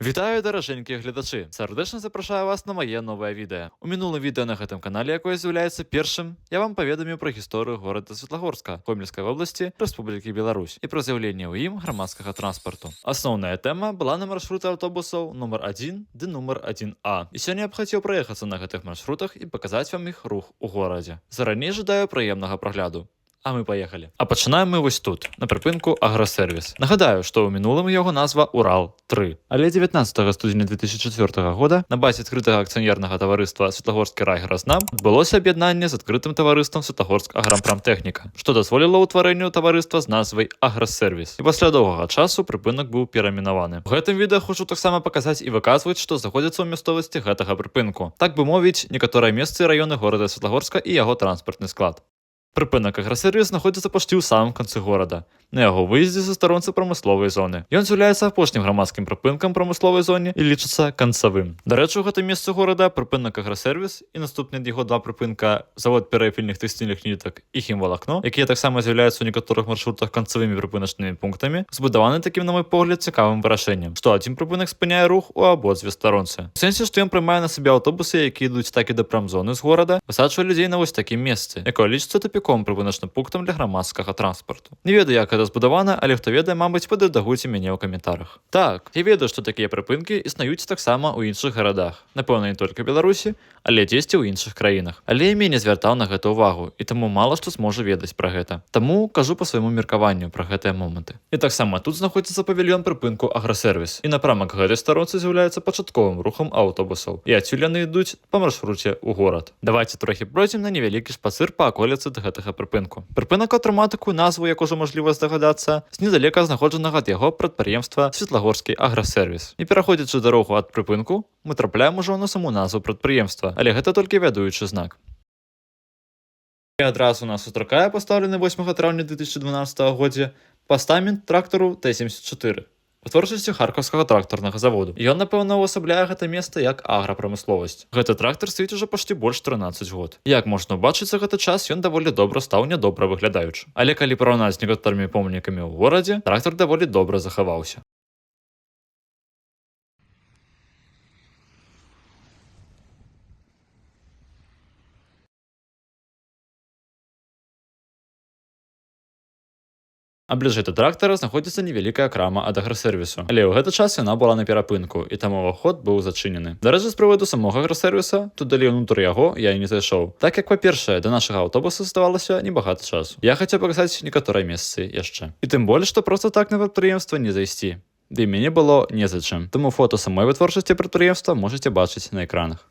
Вітаю, дараженькі глядачі! Сердечно запрошую вас на моє нове відео. У минулым відео на гэтым канале, якое з'яўляецца першым, я вам паведаміў пра гісторыю горада Светлагорска, Гомельскай вобласці, Рэспублікі Беларусь і пра з'яўленне ў ім грамадскага транспарту. Асноўная тэма была на маршруты аўтобусаў нумар 1 ды нумар 1А. І сёння я б хацеў праехацца на гэтых маршрутах і паказаць вам іх рух у горадзе. Зараней жадаю прыемнага прагляду. А мы поехали. А пачынаем мы вось тут, на прыпынку Агросервіс. Нагадаю, што ў мінулым яго назва Урал-3. Але 19 студзеня 2004 года на базе адкрытага акцыянернага таварыства Светлагорскі райгаразнам адбылося аб'яднанне з адкрытым таварыствам Светлагорск Агрампрамтэхніка, што дазволіла ўтварэнню таварыства з назвай Агросервіс. І пасля доўгага часу прыпынак быў перайменаваны. У гэтым відэа хочу таксама паказаць і выказваць, што знаходзіцца ў мясцовасці гэтага прыпынку. Так бы мовіць, некаторыя месцы і раёны горада Светлагорска і яго транспартны склад. Прыпынак Агросервіс знаходзіцца пачці ў самым канцы горада, на яго выездзе са старонцы прамысловай зоны. Ён з'яўляецца апошнім грамадскім прыпынкам прамысловай зоне і лічыцца канцавым. Дарэчы, у гэтым месцы горада прыпынак Агросервіс і наступны ад яго два прыпынка завод перафільных тэкстыльных нітак і хімвалакно, якія таксама з'яўляюцца ў некаторых маршрутах канцавымі прыпыначнымі пунктамі, збудаваны такім, на мой погляд, цікавым вырашэннем, што адзін прыпынак спыняе рух у абодзве старонцы. У сэнсе, што ён прымае на сабе аўтобусы, якія ідуць так і да прамзоны з горада, высаджвае людзей на вось такім месцы, якое лічыцца тупіком прыпыначным пунктам для грамадскага транспарту. Не ведаю, як гэта збудавана, але хто ведае, мабыць, падредагуйце мяне ў каментарах. Так, я ведаю, што такія прыпынкі існуюць таксама ў іншых гарадах. Напэўна, не толькі Беларусі, але дзесьці ў іншых краінах. Але я меней звяртаў на гэта ўвагу, і таму мала што зможа ведаць пра гэта. Таму кажу па свайму меркаванню пра гэтыя моманты. І таксама тут знаходзіцца павільён прыпынку Агросервіс. І напрамак гэтай старонцы з'яўляецца пачатковым рухам аўтобусаў. І адсюль яны ідуць па маршруце ў горад. Давайце трохі пройдзем на невялікі шпацыр па аколіцы да гэтага прыпынку. Прыпынак атрымаў такую назву, як ужо можліва здагадацца, з недалека знаходжанага ад яго прадпрыемства Светлагорскі Агросервіс. І пераходзячы дарогу ад прыпынку, мы трапляем ужо на саму назву прадпрыемства, але гэта толькі вядуючы знак. І адразу нас сустракае пастаўлены 8 траўня 2012 годзе пастамент трактару Т-74. Вытворчасці харкаўскага трактарнага заводу. Ён, напэўна, увасабляе гэта месца як аграпрамысловасць. Гэты трактар стаіць ужо пачці больш 13 год. Як можна ўбачыць, за гэты час ён даволі добра стаў нядобра выглядаючы. Але калі параўнаць з некаторымі помнікамі ў горадзе, трактар даволі добра захаваўся. А бліжэй да трактара знаходзіцца невялікая крама ад Агросервісу. Але ў гэты час яна была на перапынку, і таму ўваход быў зачынены. Дарэчы, з прыводу самога Агросервіса, тут далей унутр яго я і не зайшоў. Так як, па-першае, да нашага аўтобуса заставалася небагата часу. Я хацеў паказаць некаторыя месцы яшчэ. І тым больш, што проста так на прадпрыемства не зайсці. Ды і мяне было не за чым. Таму фота самой вытворчасці прадпрыемства можаце бачыць на экранах.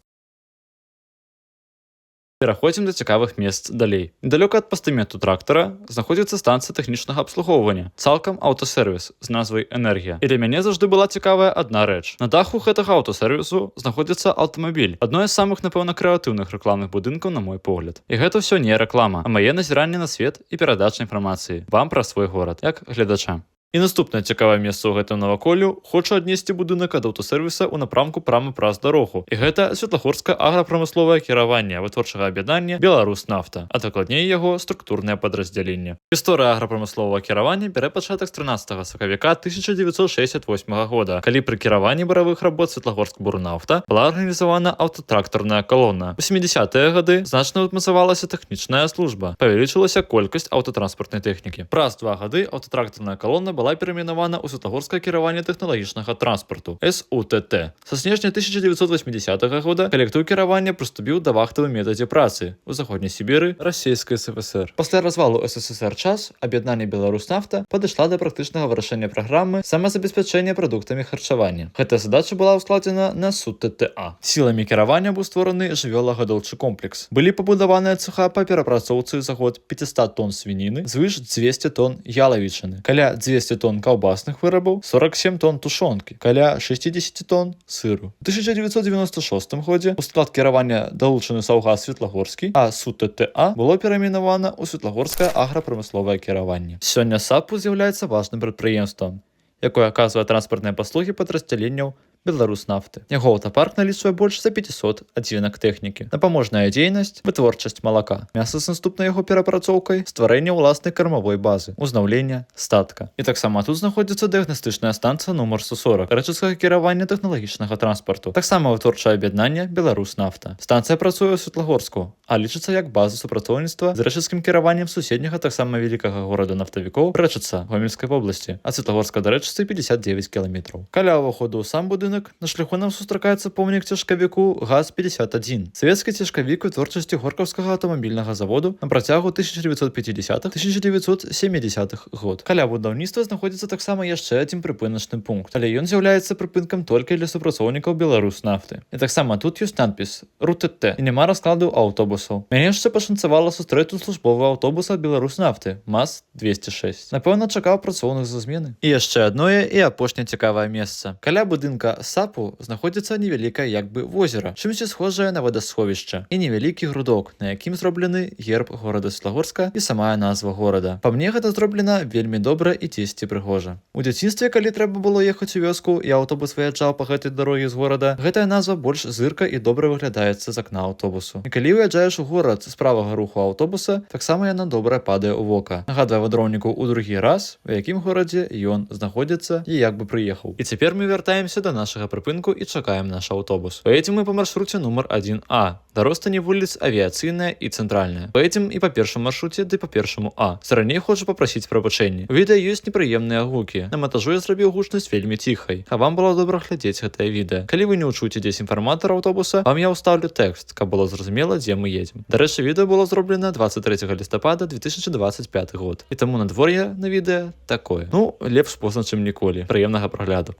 Пераходзім да цікавых месц далей. Недалёка ад пастаменту трактара знаходзіцца станцыя тэхнічнага абслугоўвання, цалкам аўтасервіс з назвай «Энергія». І для мяне заўжды была цікавая адна рэч. На даху гэтага аўтасервісу знаходзіцца аўтамабіль. Адно з самых, напэўна, крэатыўных рэкламных будынкаў, на мой погляд. І гэта ўсё не рэклама, а мае назіранне на свет і перадача інфармацыі вам пра свой горад, як гледача. І наступнае цікавае месца ў гэтым наваколлю хоча аднесці будынак ад аўтасервіса ў напрамку прама праз дарогу. І гэта Светлагорскае аграпрамысловае кіраванне вытворчага аб'яднання «Беларуснафта», а дакладней яго структурнае падраздзяленне. Гісторыя аграпрамысловага кіравання бярэ пачатак з 13 сакавіка 1968 года, калі пры кіраванні баравых работ Светлагорск-Бурнафта была арганізавана аўтатрактарная калона. У 70-е гады значна ўмацавалася тэхнічная служба, павялічылася колькасць аўтатранспартнай тэхнікі. Праз 2 гады аўтатрактарная калона была перайменавана ў Светлагорскае кіраванне тэхналагічнага транспарту СУТТ. Са снежня 1980 года калектыў кіравання прыступіў да вахтавай метадзе працы ў заходняй Сібіры расійскай ССР. Пасля развалу СССР час аб'яднанне Беларуснафта падышла да практычнага вырашэння праграмы самазабеспячэння прадуктамі харчавання. Гэтая задача была ўскладзена на СУТТА. Сіламі кіравання быў створаны жывёлагадоўчы комплекс. Былі пабудаваныя цэха па перапрацоўцы за год 500 тонн свініны, звыш 200 тонн ялавічыны, каля 200 тонн каўбасных вырабаў, 47 тонн тушонкі, каля 60 тонн сыру. У 1996 годзе у склад кіравання далучаны Саўгас Светлагорскі, а СУТТА было перайменавана ў Светлагорскае аграпрамысловае кіраванне. Сёння САПУ з'яўляецца важным прадпрыемствам, якое аказвае транспартныя паслугі падраздзяленняў Беларуснафты. Яго аўтапарк налічвае больш за 500 адзінак тэхнікі. Дапаможная дзейнасць, вытворчасць малака, мяса з наступнай яго перапрацоўкай, стварэнне ўласнай кармавой базы, узнаўлення статка. І таксама тут знаходзіцца дыягнастычная станцыя нумар 140 рэчыцкага кіравання тэхналагічнага транспарту. Таксама вытворчае аб'яднанне Беларуснафта. Станцыя працуе ў Светлагорску, а лічыцца як база супрацоўніцтва з рэчыцкім кіраваннем суседняга таксама вялікага горада нафтавікоў Рэчыца Гомельскай вобласці, ад Светлагорска да Рэчыцы 59 кіламетраў. Каля ўваходу ў сам будынак на шляху нам сустракаецца помнік цяжкавіку ГАЗ-51. Савецкі цяжкавік вытворчасці горкаўскага аўтамабільнага заводу на працягу 1950-1970-х год. Каля будаўніцтва знаходзіцца таксама яшчэ адзін прыпыначны пункт, але ён з'яўляецца прыпынкам толькі для супрацоўнікаў Беларуснафты. І таксама тут ёсць надпіс РУТТ і няма раскладу аўтобусаў. Мяне яшчэ пашанцавала сустрэць тут службовы аўтобус ад Беларуснафты МАЗ-206. Напэўна, чакаў працоўных за змены. І яшчэ адное і апошняе цікавае месца. Каля будынка САПу знаходзіцца невялікае як бы возера, чымсьці схожае на вадасховішча, і невялікі грудок, на якім зроблены герб горада Светлагорска і самая назва горада. Па мне гэта зроблена вельмі добра і дзесьці прыгожа. У дзяцінстве, калі трэба было ехаць у вёску і аўтобус выязджаў па гэтай дарогі з горада, гэтая назва больш зырка і добра выглядаецца з акна аўтобусу. І калі уязджаеш у горад з правага руху аўтобуса, таксама яна добра падае ў вока. Нагадвае вандроўніку ў другі раз, у якім горадзе ён знаходзіцца і як бы прыехаў. І цяпер мы вяртаемся да нашага прыпынку і чакаем наш аўтобус. Поедзем мы па маршруце нумар 1А. Да розстані вуліц авіяцыйная і цэнтральная. Поедзем і па першым маршруце, ды па першаму А. Зараней хочу папрасіць прабачэнні. У відэа ёсць непрыемныя гукі. На матажу я зрабіў гучнасць вельмі ціхай. А вам было добра глядзець гэтае відэа. Калі вы не ўчуце дзесь інфарматар аўтобуса, вам я ўстаўлю тэкст, каб было зразумела, дзе мы едзем. Дарэчы, відэа было зроблена 23 лістапада 2025 год. І таму надвор'е на відэа такое. Ну, лепш позна, чым ніколі. Прыемнага прагляду.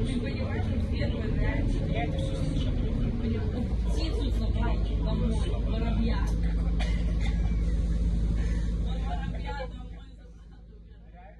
Ты понимаешь, что первое, да? Я это все слышала. Птицу забрал домой, воробья. Он воробья домой забрал.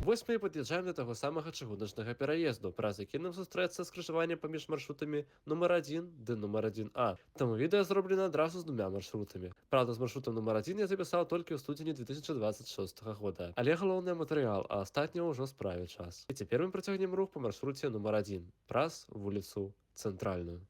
Вось мы і пад'язджаем да таго самага чыгуначнага пераезду, праз які нам сустрэцца скрыжаванне паміж маршрутамі нумар 1 ды нумар 1А. Таму відэа зроблена адразу з двумя маршрутамі. Праўда, з маршрутам нумар 1 я запісаў толькі ў студзені 2026 года. Але галоўны матэрыял, а астатняе ўжо справе час. І цяпер мы працягнем рух па маршруце нумар 1 праз вуліцу Цэнтральную.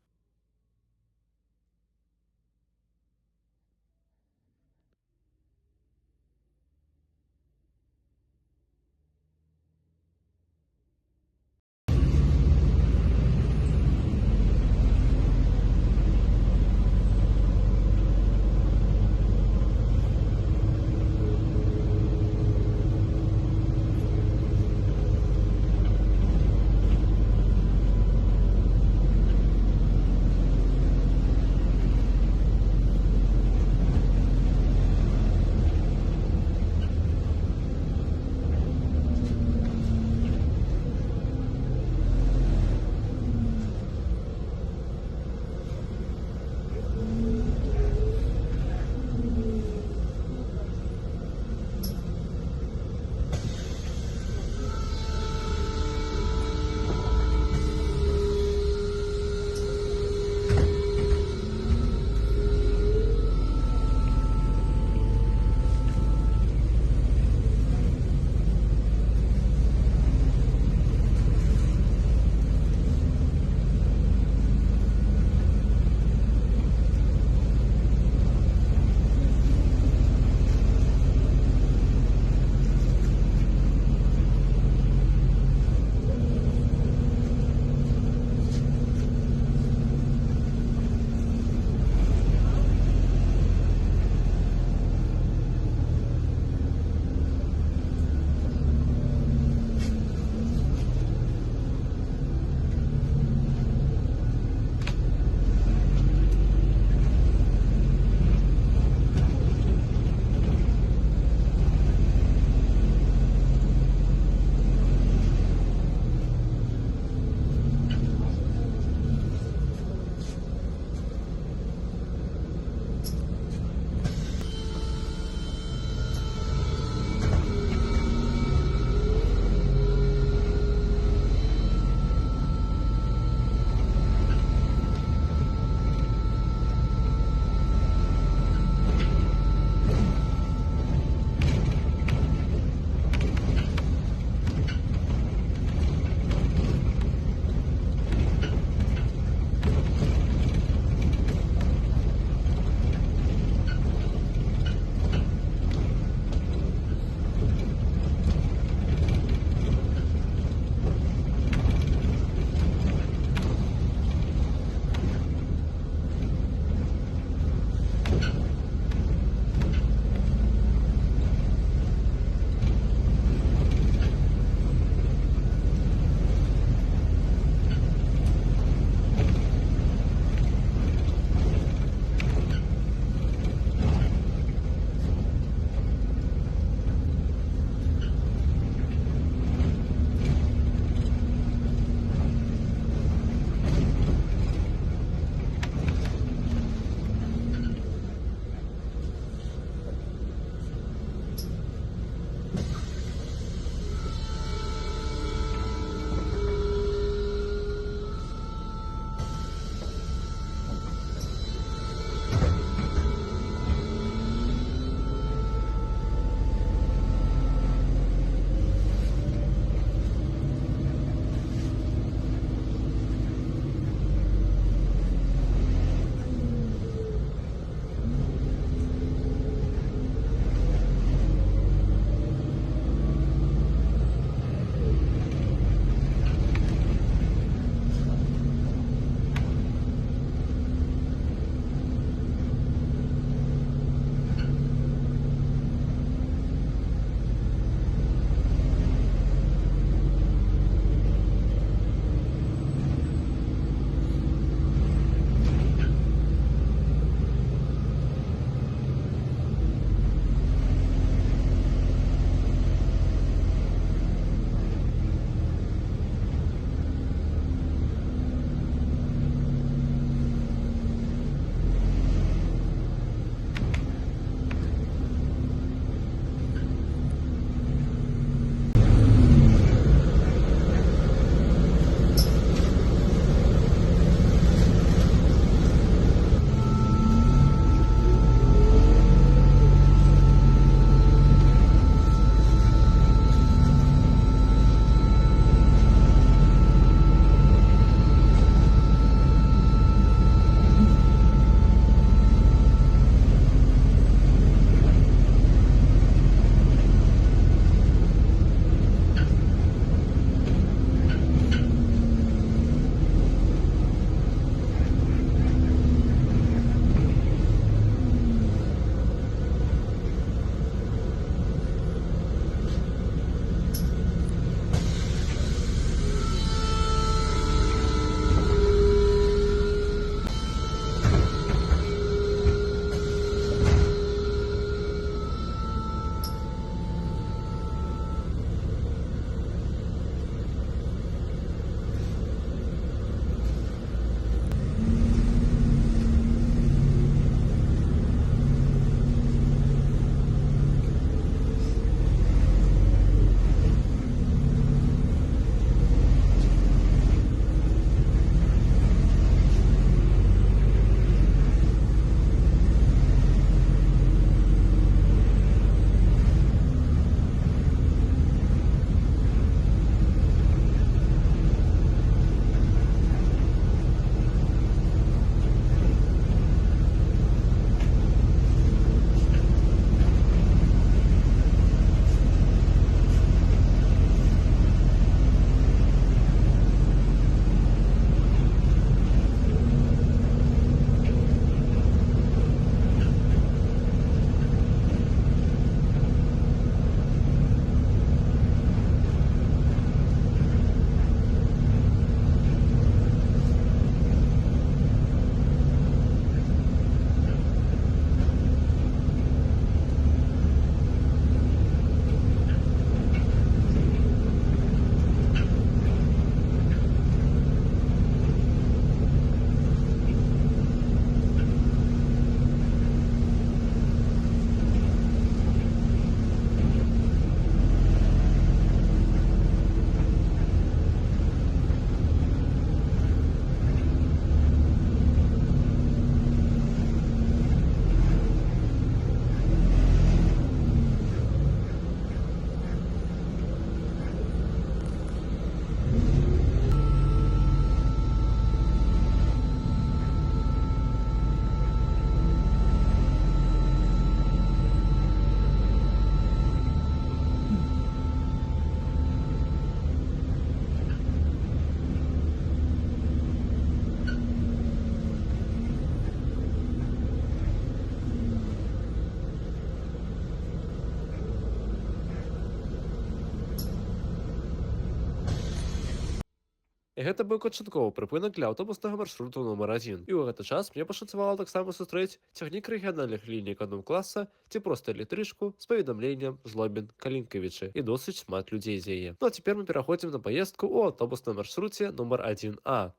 І гэта быў канчатковы прыпынак для аўтобуснага маршруту нумар 1. І ў гэты час мне пашанцавала таксама сустрэць цягнік рэгіянальных ліній эконом-класа ці проста электрычку з паведамленнем Злобін-Калінкавічы і досыць шмат людзей з яе. Ну а цяпер мы пераходзім на паездку ў аўтобусным маршруце нумар 1А.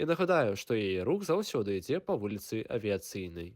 І нагадаю, што яе рух заўсёды ідзе па вуліцы Авіяцыйнай.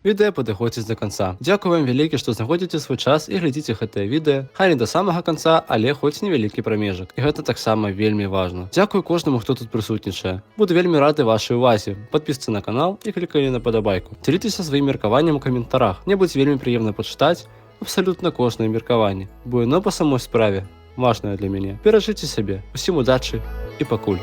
відэо падыходзіць да канца. Дзякую вам вялікі, што знаходзіце свой час і глядзіце гэтае відэо, хай не да самага канца, але хоць невялікі прамежак. І гэта таксама вельмі важна. Дзякую кожнаму, хто тут прысутнічае. Буду вельмі рады вашай увазе. Падпісцы на канал і клікалі на падабайку. Дзяліцеся сваім меркаваннем у каментарах. Мне будзе вельмі прыемна пачытаць абсалютна кожнае меркаванне, бо яно па самой справе важнае для мяне. Беражыце сябе, усім удачы і пакуль.